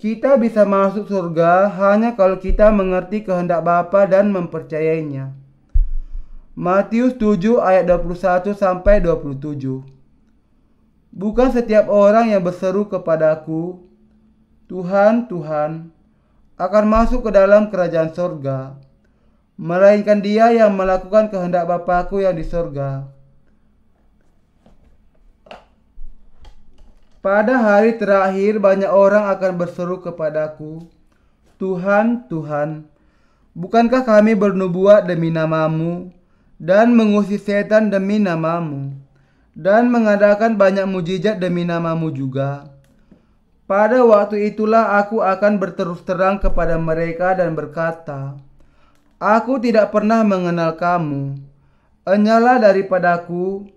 Kita bisa masuk surga hanya kalau kita mengerti kehendak Bapa dan mempercayainya. Matius 7 ayat 21 sampai 27. Bukan setiap orang yang berseru kepadaku, Tuhan, Tuhan, akan masuk ke dalam kerajaan surga, melainkan dia yang melakukan kehendak Bapa-Ku yang di surga. Pada hari terakhir banyak orang akan berseru kepadaku, Tuhan, Tuhan, bukankah kami bernubuat demi namamu, dan mengusir setan demi namamu, dan mengadakan banyak mujizat demi namamu juga? Pada waktu itulah aku akan berterus terang kepada mereka dan berkata, Aku tidak pernah mengenal kamu. Enyalah daripadaku,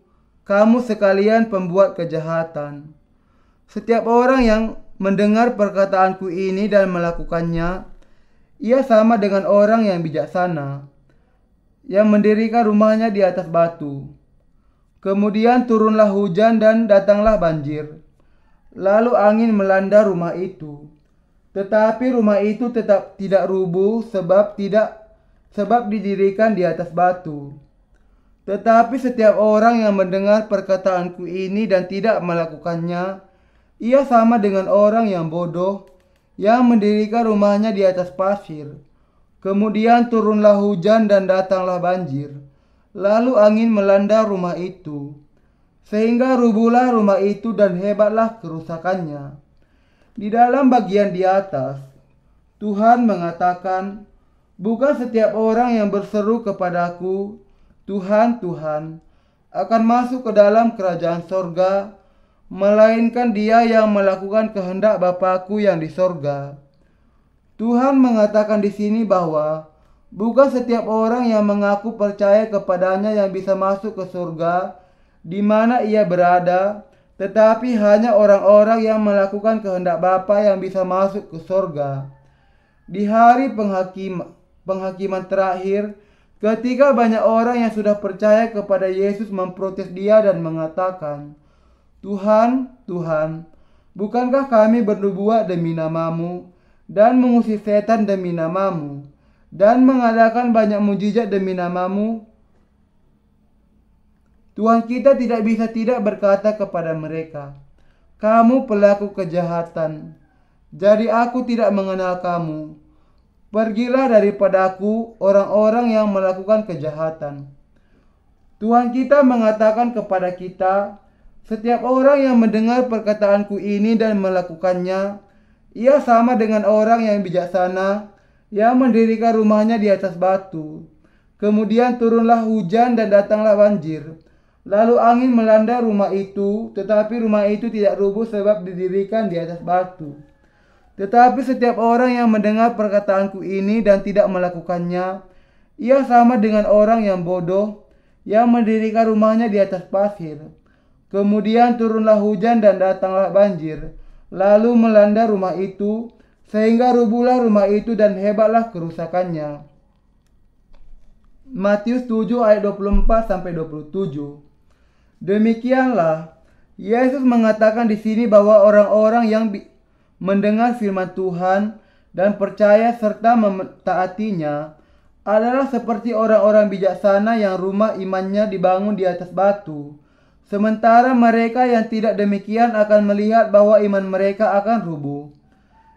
kamu sekalian pembuat kejahatan. Setiap orang yang mendengar perkataanku ini dan melakukannya, ia sama dengan orang yang bijaksana, yang mendirikan rumahnya di atas batu. Kemudian turunlah hujan dan datanglah banjir. Lalu angin melanda rumah itu. Tetapi rumah itu tetap tidak rubuh sebab didirikan di atas batu. Tetapi setiap orang yang mendengar perkataanku ini dan tidak melakukannya, ia sama dengan orang yang bodoh yang mendirikan rumahnya di atas pasir. Kemudian turunlah hujan dan datanglah banjir. Lalu angin melanda rumah itu, sehingga rubuhlah rumah itu dan hebatlah kerusakannya. Di dalam bagian di atas, Tuhan mengatakan, bukan setiap orang yang berseru kepadaku, Tuhan, Tuhan, akan masuk ke dalam kerajaan sorga, melainkan dia yang melakukan kehendak Bapa-Ku yang di sorga. Tuhan mengatakan di sini bahwa bukan setiap orang yang mengaku percaya kepadanya yang bisa masuk ke surga di mana ia berada, tetapi hanya orang-orang yang melakukan kehendak Bapa yang bisa masuk ke surga. Di hari penghakiman terakhir, ketika banyak orang yang sudah percaya kepada Yesus memprotes dia dan mengatakan, Tuhan, Tuhan, bukankah kami bernubuat demi namamu, dan mengusir setan demi namamu, dan mengadakan banyak mujizat demi namamu? Tuhan kita tidak bisa tidak berkata kepada mereka, kamu pelaku kejahatan, jadi aku tidak mengenal kamu. Pergilah daripadaku orang-orang yang melakukan kejahatan. Tuhan kita mengatakan kepada kita, setiap orang yang mendengar perkataanku ini dan melakukannya, ia sama dengan orang yang bijaksana, yang mendirikan rumahnya di atas batu. Kemudian turunlah hujan dan datanglah banjir. Lalu angin melanda rumah itu, tetapi rumah itu tidak rubuh sebab didirikan di atas batu. Tetapi setiap orang yang mendengar perkataanku ini dan tidak melakukannya, ia sama dengan orang yang bodoh, yang mendirikan rumahnya di atas pasir. Kemudian turunlah hujan dan datanglah banjir, lalu melanda rumah itu, sehingga rubuhlah rumah itu dan hebatlah kerusakannya. Matius 7 ayat 24-27. Demikianlah, Yesus mengatakan di sini bahwa orang-orang yang mendengar firman Tuhan dan percaya serta mentaatinya adalah seperti orang-orang bijaksana yang rumah imannya dibangun di atas batu. Sementara mereka yang tidak demikian akan melihat bahwa iman mereka akan rubuh.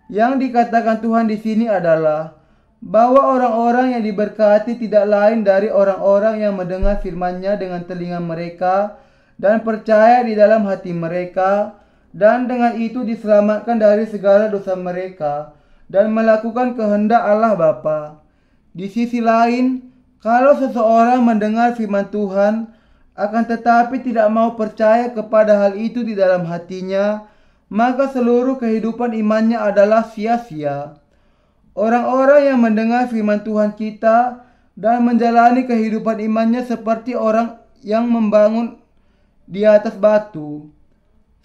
Yang dikatakan Tuhan di sini adalah bahwa orang-orang yang diberkati tidak lain dari orang-orang yang mendengar firman-Nya dengan telinga mereka dan percaya di dalam hati mereka, dan dengan itu diselamatkan dari segala dosa mereka dan melakukan kehendak Allah Bapa. Di sisi lain, kalau seseorang mendengar firman Tuhan akan tetapi tidak mau percaya kepada hal itu di dalam hatinya, maka seluruh kehidupan imannya adalah sia-sia. Orang-orang yang mendengar firman Tuhan kita dan menjalani kehidupan imannya seperti orang yang membangun di atas batu.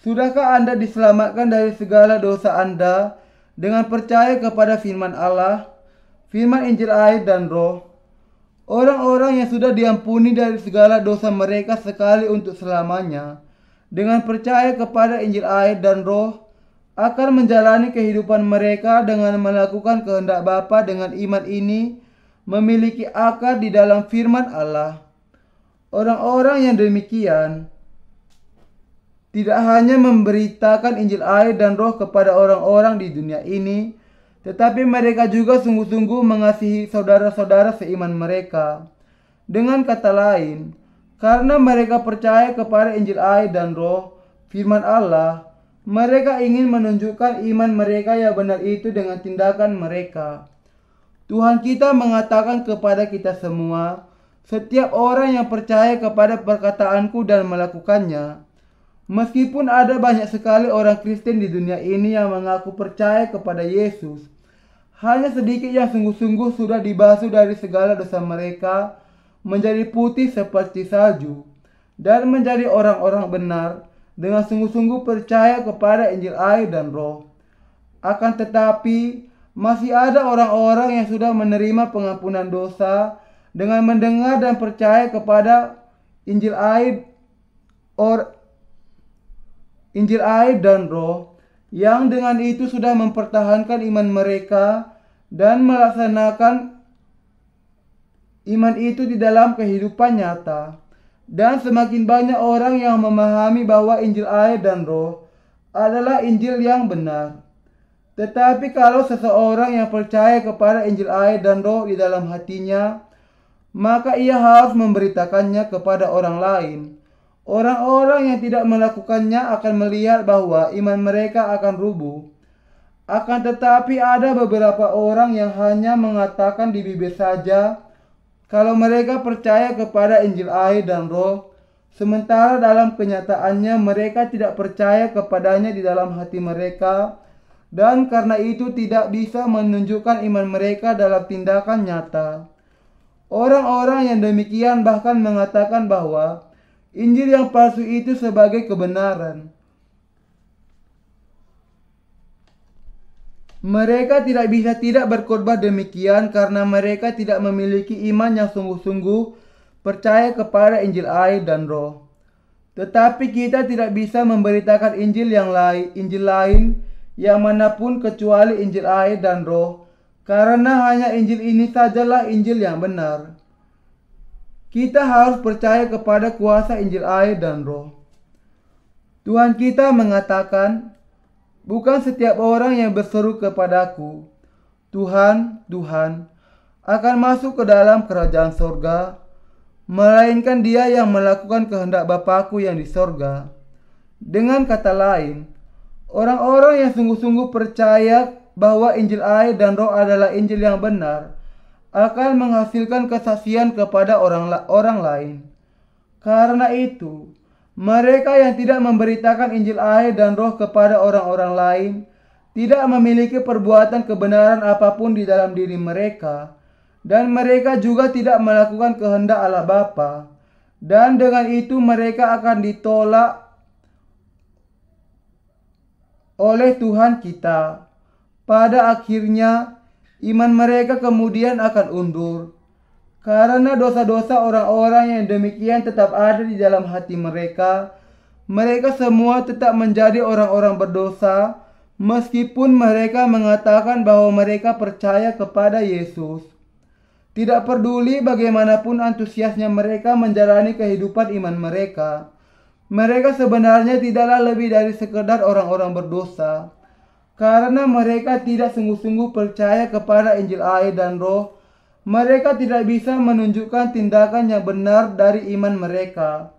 Sudahkah Anda diselamatkan dari segala dosa Anda dengan percaya kepada firman Allah, firman Injil air dan roh? Orang-orang yang sudah diampuni dari segala dosa mereka sekali untuk selamanya, dengan percaya kepada Injil air dan roh, akan menjalani kehidupan mereka dengan melakukan kehendak Bapa dengan iman ini memiliki akar di dalam firman Allah. Orang-orang yang demikian tidak hanya memberitakan Injil air dan Roh kepada orang-orang di dunia ini, tetapi mereka juga sungguh-sungguh mengasihi saudara-saudara seiman mereka. Dengan kata lain, karena mereka percaya kepada Injil air dan Roh, firman Allah, mereka ingin menunjukkan iman mereka yang benar itu dengan tindakan mereka. Tuhan kita mengatakan kepada kita semua, setiap orang yang percaya kepada perkataanku dan melakukannya. Meskipun ada banyak sekali orang Kristen di dunia ini yang mengaku percaya kepada Yesus, hanya sedikit yang sungguh-sungguh sudah dibasuh dari segala dosa mereka menjadi putih seperti salju dan menjadi orang-orang benar dengan sungguh-sungguh percaya kepada Injil air dan Roh. Akan tetapi, masih ada orang-orang yang sudah menerima pengampunan dosa dengan mendengar dan percaya kepada Injil air dan Roh, yang dengan itu sudah mempertahankan iman mereka dan melaksanakan iman itu di dalam kehidupan nyata. Dan semakin banyak orang yang memahami bahwa Injil air dan Roh adalah Injil yang benar. Tetapi kalau seseorang yang percaya kepada Injil air dan Roh di dalam hatinya, maka ia harus memberitakannya kepada orang lain. Orang-orang yang tidak melakukannya akan melihat bahwa iman mereka akan rubuh. Akan tetapi ada beberapa orang yang hanya mengatakan di bibir saja kalau mereka percaya kepada Injil air dan Roh, sementara dalam kenyataannya mereka tidak percaya kepadanya di dalam hati mereka, dan karena itu tidak bisa menunjukkan iman mereka dalam tindakan nyata. Orang-orang yang demikian bahkan mengatakan bahwa Injil yang palsu itu sebagai kebenaran. Mereka tidak bisa tidak berkhotbah demikian karena mereka tidak memiliki iman yang sungguh-sungguh percaya kepada Injil air dan Roh. Tetapi kita tidak bisa memberitakan Injil lain yang manapun kecuali Injil air dan Roh, karena hanya Injil ini sajalah Injil yang benar. Kita harus percaya kepada kuasa Injil air dan Roh. Tuhan kita mengatakan, bukan setiap orang yang berseru kepadaku, Tuhan, Tuhan, akan masuk ke dalam kerajaan sorga, melainkan dia yang melakukan kehendak Bapa-Ku yang di sorga. Dengan kata lain, orang-orang yang sungguh-sungguh percaya bahwa Injil air dan Roh adalah Injil yang benar, akan menghasilkan kesaksian kepada orang lain. Karena itu, mereka yang tidak memberitakan Injil air dan Roh kepada orang-orang lain tidak memiliki perbuatan kebenaran apapun di dalam diri mereka, dan mereka juga tidak melakukan kehendak Allah Bapa, dan dengan itu mereka akan ditolak oleh Tuhan kita. Pada akhirnya, iman mereka kemudian akan undur, karena dosa-dosa orang-orang yang demikian tetap ada di dalam hati mereka. Mereka semua tetap menjadi orang-orang berdosa, meskipun mereka mengatakan bahwa mereka percaya kepada Yesus. Tidak peduli bagaimanapun antusiasnya mereka menjalani kehidupan iman mereka, mereka sebenarnya tidaklah lebih dari sekedar orang-orang berdosa. Karena mereka tidak sungguh-sungguh percaya kepada Injil air dan Roh, mereka tidak bisa menunjukkan tindakan yang benar dari iman mereka.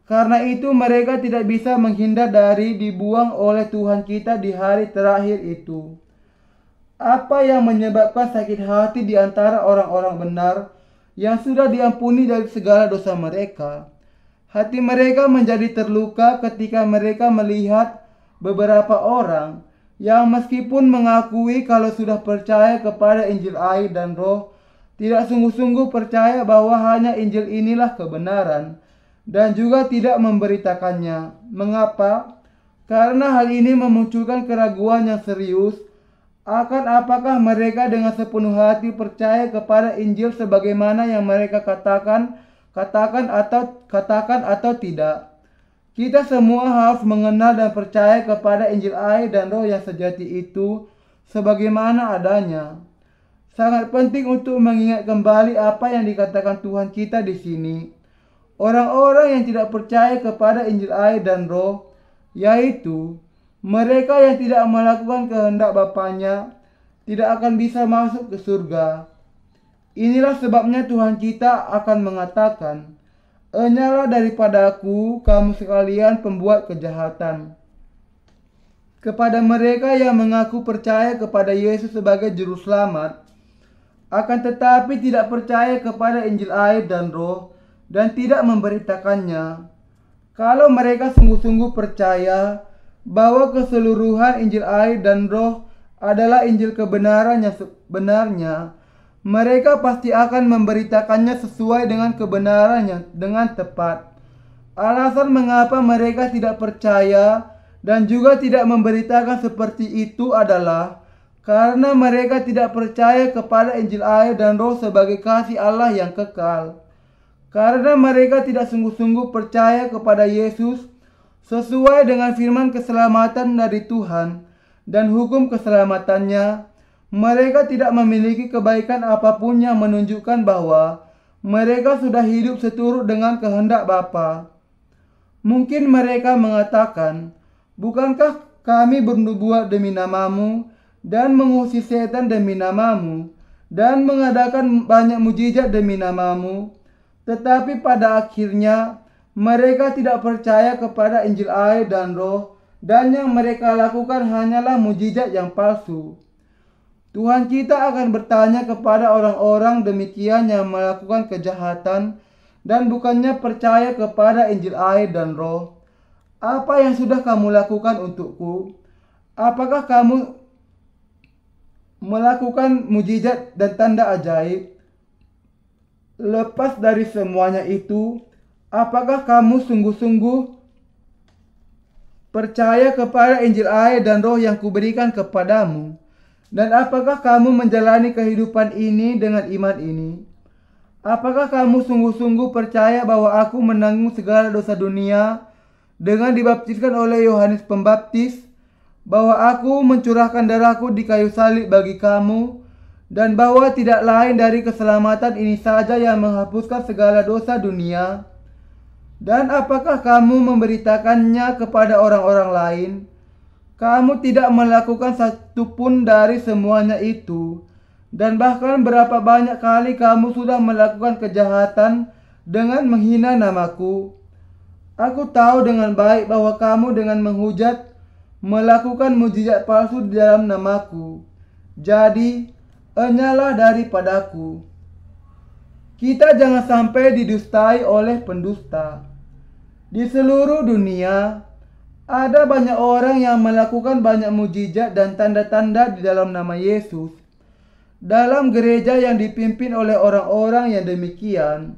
Karena itu mereka tidak bisa menghindar dari dibuang oleh Tuhan kita di hari terakhir itu. Apa yang menyebabkan sakit hati di antara orang-orang benar yang sudah diampuni dari segala dosa mereka? Hati mereka menjadi terluka ketika mereka melihat beberapa orang yang meskipun mengakui kalau sudah percaya kepada Injil air dan Roh, tidak sungguh-sungguh percaya bahwa hanya Injil inilah kebenaran, dan juga tidak memberitakannya. Mengapa? Karena hal ini memunculkan keraguan yang serius akan apakah mereka dengan sepenuh hati percaya kepada Injil sebagaimana yang mereka katakan atau tidak. Kita semua harus mengenal dan percaya kepada Injil air dan Roh yang sejati itu sebagaimana adanya. Sangat penting untuk mengingat kembali apa yang dikatakan Tuhan kita di sini. Orang-orang yang tidak percaya kepada Injil air dan Roh, yaitu mereka yang tidak melakukan kehendak Bapanya, tidak akan bisa masuk ke surga. Inilah sebabnya Tuhan kita akan mengatakan, "Enyalah daripadaku kamu sekalian pembuat kejahatan." Kepada mereka yang mengaku percaya kepada Yesus sebagai juru selamat, akan tetapi tidak percaya kepada Injil air dan Roh dan tidak memberitakannya. Kalau mereka sungguh-sungguh percaya bahwa keseluruhan Injil air dan Roh adalah Injil kebenaran yang sebenarnya, mereka pasti akan memberitakannya sesuai dengan kebenarannya dengan tepat. Alasan mengapa mereka tidak percaya dan juga tidak memberitakan seperti itu adalah karena mereka tidak percaya kepada Injil air dan Roh sebagai kasih Allah yang kekal. Karena mereka tidak sungguh-sungguh percaya kepada Yesus sesuai dengan firman keselamatan dari Tuhan dan hukum keselamatannya, mereka tidak memiliki kebaikan apapun yang menunjukkan bahwa mereka sudah hidup seturut dengan kehendak Bapa. Mungkin mereka mengatakan, "Bukankah kami bernubuat demi namamu dan mengusir setan demi namamu dan mengadakan banyak mujizat demi namamu?" Tetapi pada akhirnya mereka tidak percaya kepada Injil air dan Roh, dan yang mereka lakukan hanyalah mujizat yang palsu. Tuhan kita akan bertanya kepada orang-orang demikian yang melakukan kejahatan dan bukannya percaya kepada Injil air dan Roh. "Apa yang sudah kamu lakukan untukku? Apakah kamu melakukan mujizat dan tanda ajaib? Lepas dari semuanya itu, apakah kamu sungguh-sungguh percaya kepada Injil air dan Roh yang kuberikan kepadamu? Dan apakah kamu menjalani kehidupan ini dengan iman ini? Apakah kamu sungguh-sungguh percaya bahwa aku menanggung segala dosa dunia dengan dibaptiskan oleh Yohanes Pembaptis, bahwa aku mencurahkan darahku di kayu salib bagi kamu, dan bahwa tidak lain dari keselamatan ini saja yang menghapuskan segala dosa dunia? Dan apakah kamu memberitakannya kepada orang-orang lain? Kamu tidak melakukan satu pun dari semuanya itu. Dan bahkan berapa banyak kali kamu sudah melakukan kejahatan dengan menghina namaku. Aku tahu dengan baik bahwa kamu dengan menghujat melakukan mujizat palsu di dalam namaku. Jadi, enyalah daripadaku." Kita jangan sampai didustai oleh pendusta. Di seluruh dunia, ada banyak orang yang melakukan banyak mujizat dan tanda-tanda di dalam nama Yesus. Dalam gereja yang dipimpin oleh orang-orang yang demikian,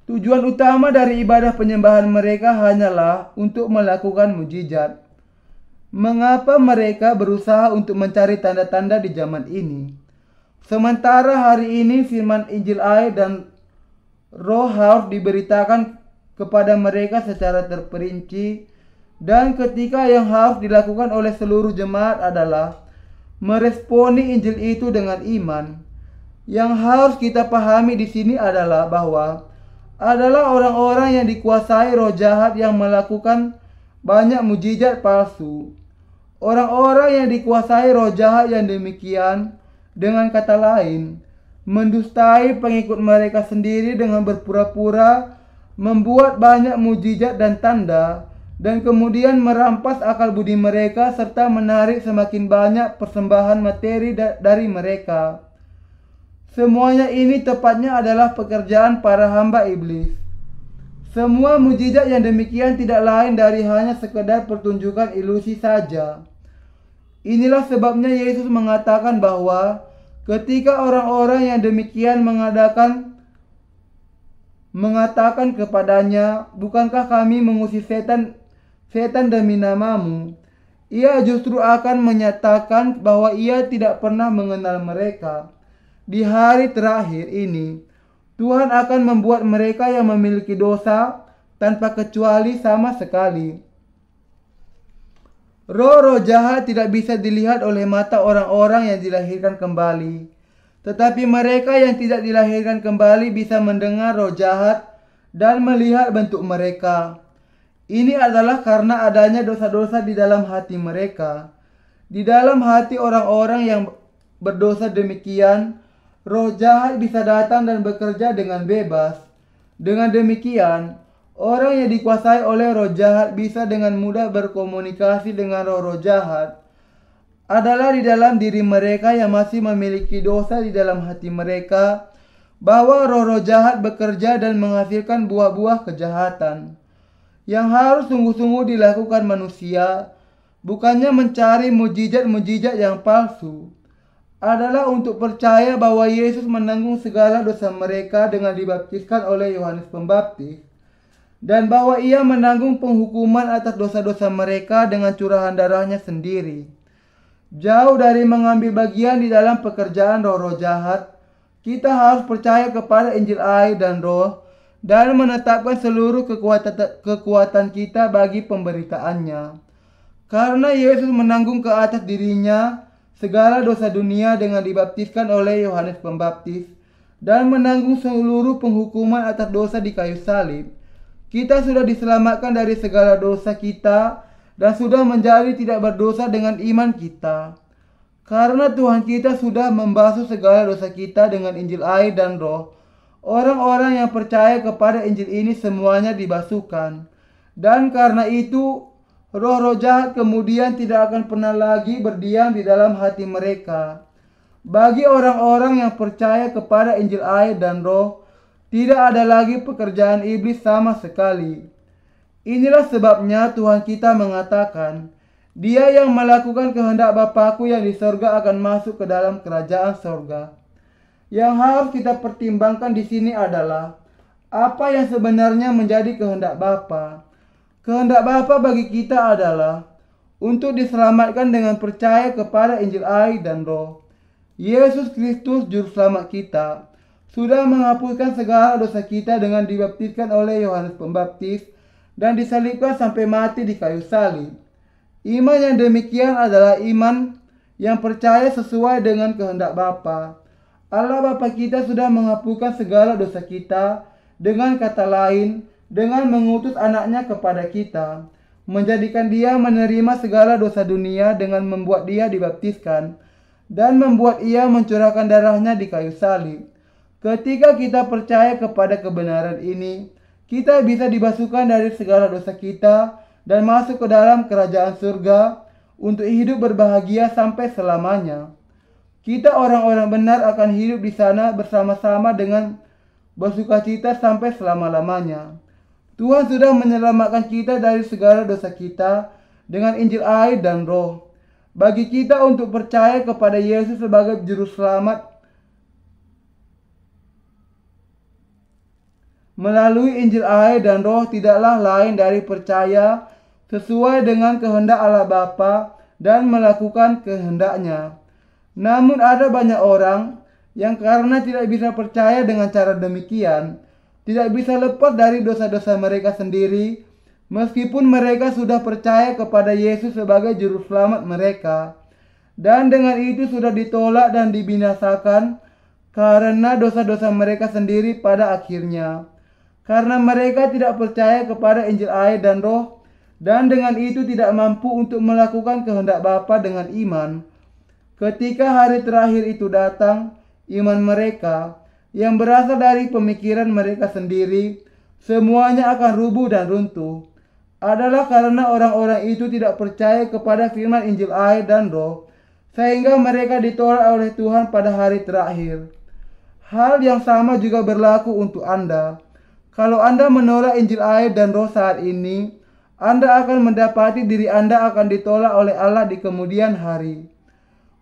tujuan utama dari ibadah penyembahan mereka hanyalah untuk melakukan mujizat. Mengapa mereka berusaha untuk mencari tanda-tanda di zaman ini? Sementara hari ini firman Injil air dan Roh harus diberitakan kepada mereka secara terperinci, dan ketika yang harus dilakukan oleh seluruh jemaat adalah meresponi Injil itu dengan iman. Yang harus kita pahami di sini adalah bahwa adalah orang-orang yang dikuasai roh jahat yang melakukan banyak mujizat palsu. Orang-orang yang dikuasai roh jahat yang demikian, dengan kata lain, mendustai pengikut mereka sendiri dengan berpura-pura membuat banyak mujizat dan tanda, dan kemudian merampas akal budi mereka serta menarik semakin banyak persembahan materi dari mereka. Semuanya ini tepatnya adalah pekerjaan para hamba iblis. Semua mujizat yang demikian tidak lain dari hanya sekedar pertunjukan ilusi saja. Inilah sebabnya Yesus mengatakan bahwa ketika orang-orang yang demikian mengatakan kepadanya, "Bukankah kami mengusir setan demi namamu?" Ia justru akan menyatakan bahwa ia tidak pernah mengenal mereka. Di hari terakhir ini, Tuhan akan membuat mereka yang memiliki dosa tanpa kecuali sama sekali. Roh-roh jahat tidak bisa dilihat oleh mata orang-orang yang dilahirkan kembali. Tetapi mereka yang tidak dilahirkan kembali bisa mendengar roh jahat dan melihat bentuk mereka. Ini adalah karena adanya dosa-dosa di dalam hati mereka. Di dalam hati orang-orang yang berdosa demikian, roh jahat bisa datang dan bekerja dengan bebas. Dengan demikian, orang yang dikuasai oleh roh jahat bisa dengan mudah berkomunikasi dengan roh-roh jahat. Adalah di dalam diri mereka yang masih memiliki dosa di dalam hati mereka, bahwa roh-roh jahat bekerja dan menghasilkan buah-buah kejahatan. Yang harus sungguh-sungguh dilakukan manusia, bukannya mencari mujizat-mujizat yang palsu, adalah untuk percaya bahwa Yesus menanggung segala dosa mereka dengan dibaptiskan oleh Yohanes Pembaptis, dan bahwa Ia menanggung penghukuman atas dosa-dosa mereka dengan curahan darahnya sendiri. Jauh dari mengambil bagian di dalam pekerjaan roh-roh jahat, kita harus percaya kepada Injil air dan roh, dan menetapkan seluruh kekuatan kita bagi pemberitaannya. Karena Yesus menanggung ke atas dirinya segala dosa dunia dengan dibaptiskan oleh Yohanes Pembaptis dan menanggung seluruh penghukuman atas dosa di kayu salib, kita sudah diselamatkan dari segala dosa kita dan sudah menjadi tidak berdosa dengan iman kita. Karena Tuhan kita sudah membasuh segala dosa kita dengan Injil air dan roh, orang-orang yang percaya kepada Injil ini semuanya dibasuhkan. Dan karena itu, roh-roh jahat kemudian tidak akan pernah lagi berdiam di dalam hati mereka. Bagi orang-orang yang percaya kepada Injil air dan roh, tidak ada lagi pekerjaan iblis sama sekali. Inilah sebabnya Tuhan kita mengatakan, Dia yang melakukan kehendak Bapa-Ku yang di sorga akan masuk ke dalam kerajaan sorga. Yang harus kita pertimbangkan di sini adalah apa yang sebenarnya menjadi kehendak Bapa. Kehendak Bapa bagi kita adalah untuk diselamatkan dengan percaya kepada Injil air dan roh. Yesus Kristus Juru Selamat kita sudah menghapuskan segala dosa kita dengan dibaptiskan oleh Yohanes Pembaptis dan disalibkan sampai mati di kayu salib. Iman yang demikian adalah iman yang percaya sesuai dengan kehendak Bapa. Allah Bapa kita sudah menghapuskan segala dosa kita, dengan kata lain, dengan mengutus anaknya kepada kita, menjadikan dia menerima segala dosa dunia dengan membuat dia dibaptiskan, dan membuat ia mencurahkan darahnya di kayu salib. Ketika kita percaya kepada kebenaran ini, kita bisa dibasuhkan dari segala dosa kita dan masuk ke dalam kerajaan surga untuk hidup berbahagia sampai selamanya. Kita orang-orang benar akan hidup di sana bersama-sama dengan bersukacita sampai selama-lamanya. Tuhan sudah menyelamatkan kita dari segala dosa kita dengan Injil air dan roh. Bagi kita untuk percaya kepada Yesus sebagai Juru Selamat melalui Injil air dan roh tidaklah lain dari percaya sesuai dengan kehendak Allah Bapa dan melakukan kehendaknya. Namun ada banyak orang yang karena tidak bisa percaya dengan cara demikian, tidak bisa lepas dari dosa-dosa mereka sendiri, meskipun mereka sudah percaya kepada Yesus sebagai Juru Selamat mereka. Dan dengan itu sudah ditolak dan dibinasakan karena dosa-dosa mereka sendiri pada akhirnya. Karena mereka tidak percaya kepada Injil air dan roh, dan dengan itu tidak mampu untuk melakukan kehendak Bapa dengan iman. Ketika hari terakhir itu datang, iman mereka yang berasal dari pemikiran mereka sendiri, semuanya akan rubuh dan runtuh. Adalah karena orang-orang itu tidak percaya kepada firman Injil air dan roh, sehingga mereka ditolak oleh Tuhan pada hari terakhir. Hal yang sama juga berlaku untuk Anda. Kalau Anda menolak Injil air dan roh saat ini, Anda akan mendapati diri Anda akan ditolak oleh Allah di kemudian hari.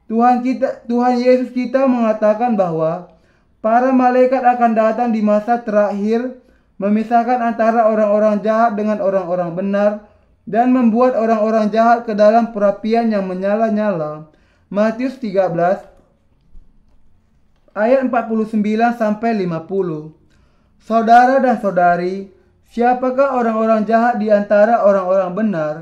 Tuhan Yesus kita mengatakan bahwa para malaikat akan datang di masa terakhir, memisahkan antara orang-orang jahat dengan orang-orang benar, dan membuat orang-orang jahat ke dalam perapian yang menyala-nyala. Matius 13 ayat 49-50. Saudara dan saudari, Siapakah orang-orang jahat di antara orang-orang benar?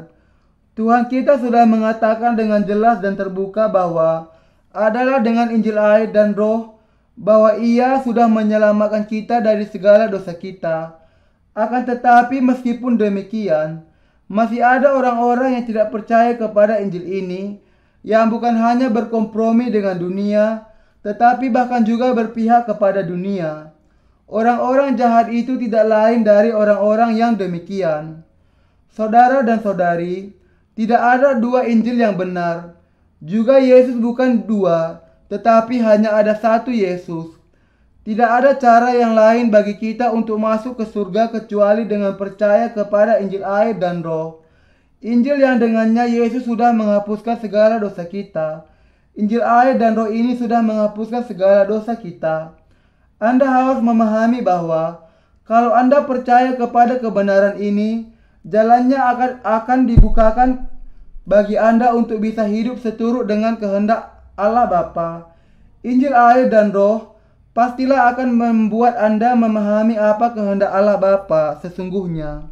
Tuhan kita sudah mengatakan dengan jelas dan terbuka bahwa adalah dengan Injil air dan Roh bahwa Ia sudah menyelamatkan kita dari segala dosa kita. Akan tetapi meskipun demikian, masih ada orang-orang yang tidak percaya kepada Injil ini, yang bukan hanya berkompromi dengan dunia, tetapi bahkan juga berpihak kepada dunia. Orang-orang jahat itu tidak lain dari orang-orang yang demikian. Saudara dan saudari, tidak ada dua Injil yang benar. Juga Yesus bukan dua, tetapi hanya ada satu Yesus. Tidak ada cara yang lain bagi kita untuk masuk ke surga kecuali dengan percaya kepada Injil air dan Roh. Injil yang dengannya Yesus sudah menghapuskan segala dosa kita. Injil air dan Roh ini sudah menghapuskan segala dosa kita. Anda harus memahami bahwa kalau Anda percaya kepada kebenaran ini, jalannya akan dibukakan bagi Anda untuk bisa hidup seturut dengan kehendak Allah Bapa. Injil air dan Roh pastilah akan membuat Anda memahami apa kehendak Allah Bapa sesungguhnya.